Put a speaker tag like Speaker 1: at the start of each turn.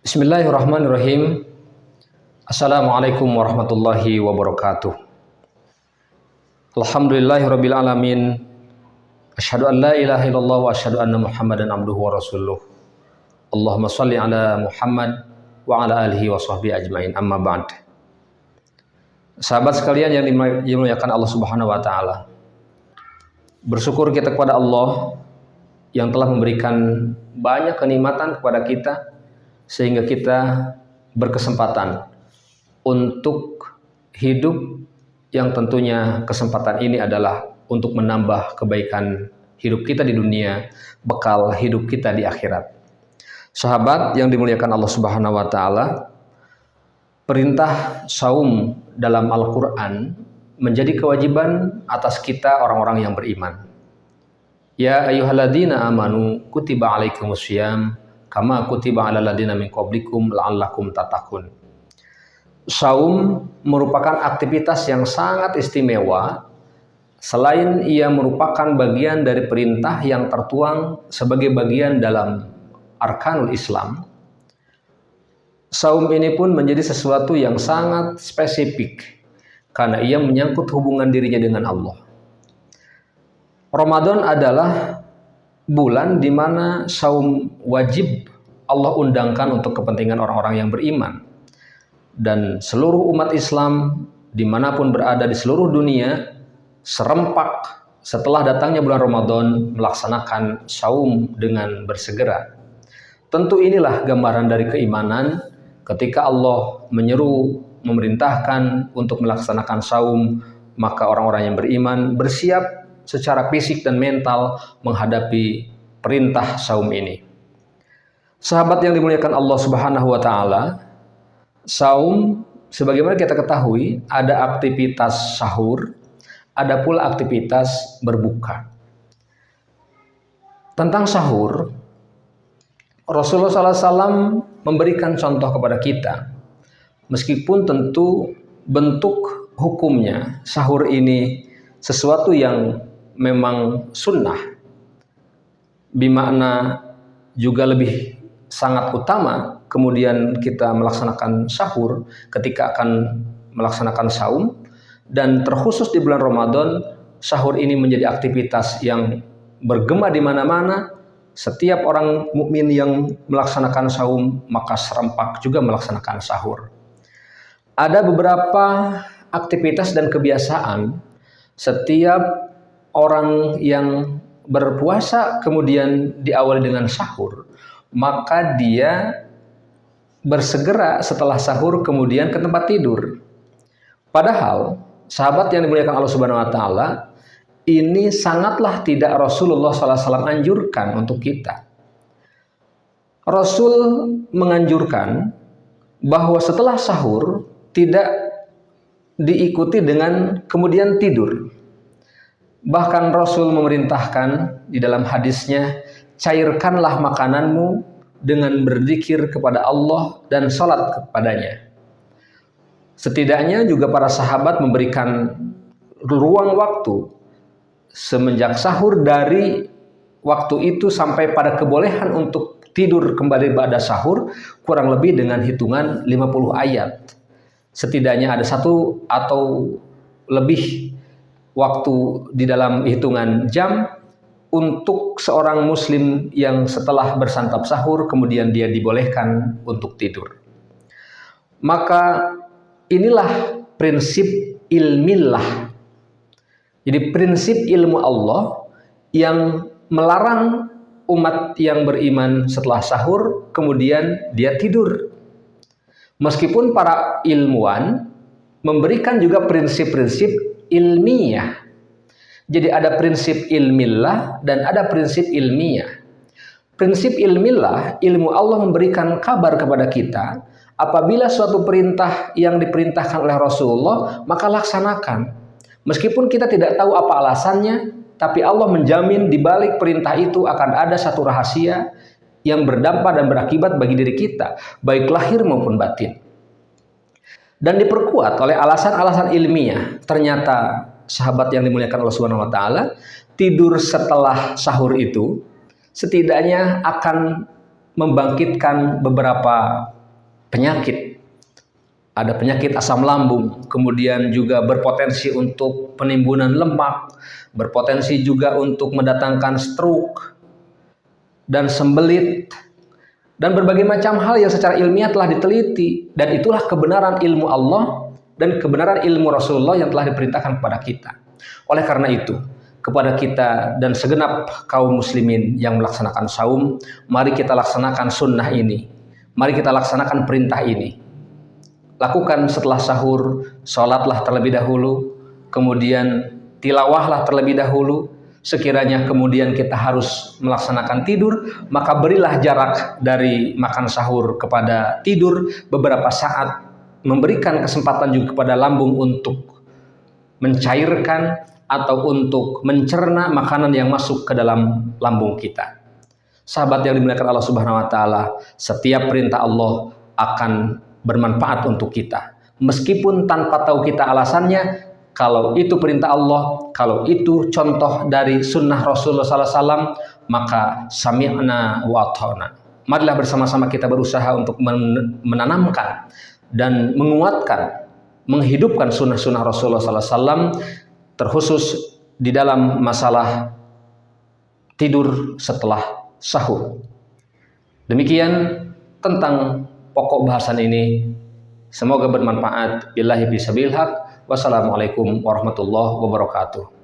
Speaker 1: Bismillahirrahmanirrahim. Assalamualaikum warahmatullahi wabarakatuh. Alhamdulillahirabbil alamin. Asyhadu an la ilaha illallah wa asyhadu anna Muhammadan abduhu wa rasuluh. Allahumma shalli ala Muhammad wa ala alihi wa sahbihi ajmain. Amma ba'd. Sahabat sekalian yang dimuliakan Allah Subhanahu wa taala. Bersyukur kita kepada Allah yang telah memberikan banyak kenikmatan kepada kita sehingga kita berkesempatan untuk hidup yang tentunya kesempatan ini adalah untuk menambah kebaikan hidup kita di dunia, bekal hidup kita di akhirat. Sahabat yang dimuliakan Allah Subhanahu wa taala, perintah saum dalam Al-Qur'an menjadi kewajiban atas kita orang-orang yang beriman. Ya ayyuhalladzina amanu kutiba alaikumussyiyam kama kutiba alal ladzina min qablikum la'allakum tattaqun. Saum merupakan aktivitas yang sangat istimewa. Selain ia merupakan bagian dari perintah yang tertuang sebagai bagian dalam arkanul Islam, saum ini pun menjadi sesuatu yang sangat spesifik karena ia menyangkut hubungan dirinya dengan Allah. Ramadan adalah bulan di mana saum wajib Allah undangkan untuk kepentingan orang-orang yang beriman. Dan seluruh umat Islam dimanapun berada di seluruh dunia serempak setelah datangnya bulan Ramadan melaksanakan saum dengan bersegera. Tentu inilah gambaran dari keimanan ketika Allah menyeru, memerintahkan untuk melaksanakan saum, maka orang-orang yang beriman bersiap secara fisik dan mental menghadapi perintah saum ini. Sahabat yang dimuliakan Allah Subhanahu wa taala, saum sebagaimana kita ketahui ada aktivitas sahur, ada pula aktivitas berbuka. Tentang sahur, Rasulullah SAW memberikan contoh kepada kita. Meskipun tentu bentuk hukumnya sahur ini sesuatu yang memang sunnah, bimakna juga lebih sangat utama kemudian kita melaksanakan sahur ketika akan melaksanakan saum, dan terkhusus di bulan Ramadan sahur ini menjadi aktivitas yang bergema di mana-mana. Setiap orang mukmin yang melaksanakan saum maka serempak juga melaksanakan sahur. Ada beberapa aktivitas dan kebiasaan setiap orang yang berpuasa kemudian diawali dengan sahur, maka dia bersegera setelah sahur kemudian ke tempat tidur. Padahal sahabat yang dimuliakan Allah Subhanahu wa taala, ini sangatlah tidak Rasulullah SAW anjurkan untuk kita. Rasul menganjurkan bahwa setelah sahur tidak diikuti dengan kemudian tidur. Bahkan Rasul memerintahkan di dalam hadisnya, cairkanlah makananmu dengan berzikir kepada Allah dan salat kepadanya. Setidaknya juga para sahabat memberikan ruang waktu semenjak sahur dari waktu itu sampai pada kebolehan untuk tidur kembali pada sahur kurang lebih dengan hitungan 50 ayat. Setidaknya ada satu atau lebih waktu di dalam hitungan jam untuk seorang muslim yang setelah bersantap sahur kemudian dia dibolehkan untuk tidur. Maka inilah prinsip ilmillah. Jadi prinsip ilmu Allah yang melarang umat yang beriman setelah sahur kemudian dia tidur. Meskipun para ilmuwan memberikan juga prinsip-prinsip ilmiah. Jadi ada prinsip ilmillah dan ada prinsip ilmiah. Prinsip ilmillah, ilmu Allah memberikan kabar kepada kita apabila suatu perintah yang diperintahkan oleh Rasulullah maka laksanakan. Meskipun kita tidak tahu apa alasannya, tapi Allah menjamin di balik perintah itu akan ada satu rahasia yang berdampak dan berakibat bagi diri kita, baik lahir maupun batin. Dan diperkuat oleh alasan-alasan ilmiah. Ternyata sahabat yang dimuliakan Allah Subhanahu wa taala, tidur setelah sahur itu setidaknya akan membangkitkan beberapa penyakit. Ada penyakit asam lambung, kemudian juga berpotensi untuk penimbunan lemak, berpotensi juga untuk mendatangkan stroke dan sembelit, dan berbagai macam hal yang secara ilmiah telah diteliti. Dan itulah kebenaran ilmu Allah dan kebenaran ilmu Rasulullah yang telah diperintahkan kepada kita. Oleh karena itu, kepada kita dan segenap kaum muslimin yang melaksanakan saum, mari kita laksanakan sunnah ini, mari kita laksanakan perintah ini. Lakukan setelah sahur, sholatlah terlebih dahulu, kemudian tilawahlah terlebih dahulu. Sekiranya kemudian kita harus melaksanakan tidur, maka berilah jarak dari makan sahur kepada tidur beberapa saat, memberikan kesempatan juga kepada lambung untuk mencairkan atau untuk mencerna makanan yang masuk ke dalam lambung kita. Sahabat yang dimuliakan Allah Subhanahu wa taala, setiap perintah Allah akan bermanfaat untuk kita. Meskipun tanpa tahu kita alasannya, kalau itu perintah Allah, kalau itu contoh dari sunnah Rasulullah SAW, maka sami'na wa ata'na. Marilah bersama-sama kita berusaha untuk menanamkan dan menguatkan, menghidupkan sunnah-sunnah Rasulullah SAW, terkhusus di dalam masalah tidur setelah sahur. Demikian tentang pokok bahasan ini. Semoga bermanfaat. Billahi bisabilil haq. Wassalamualaikum warahmatullahi wabarakatuh.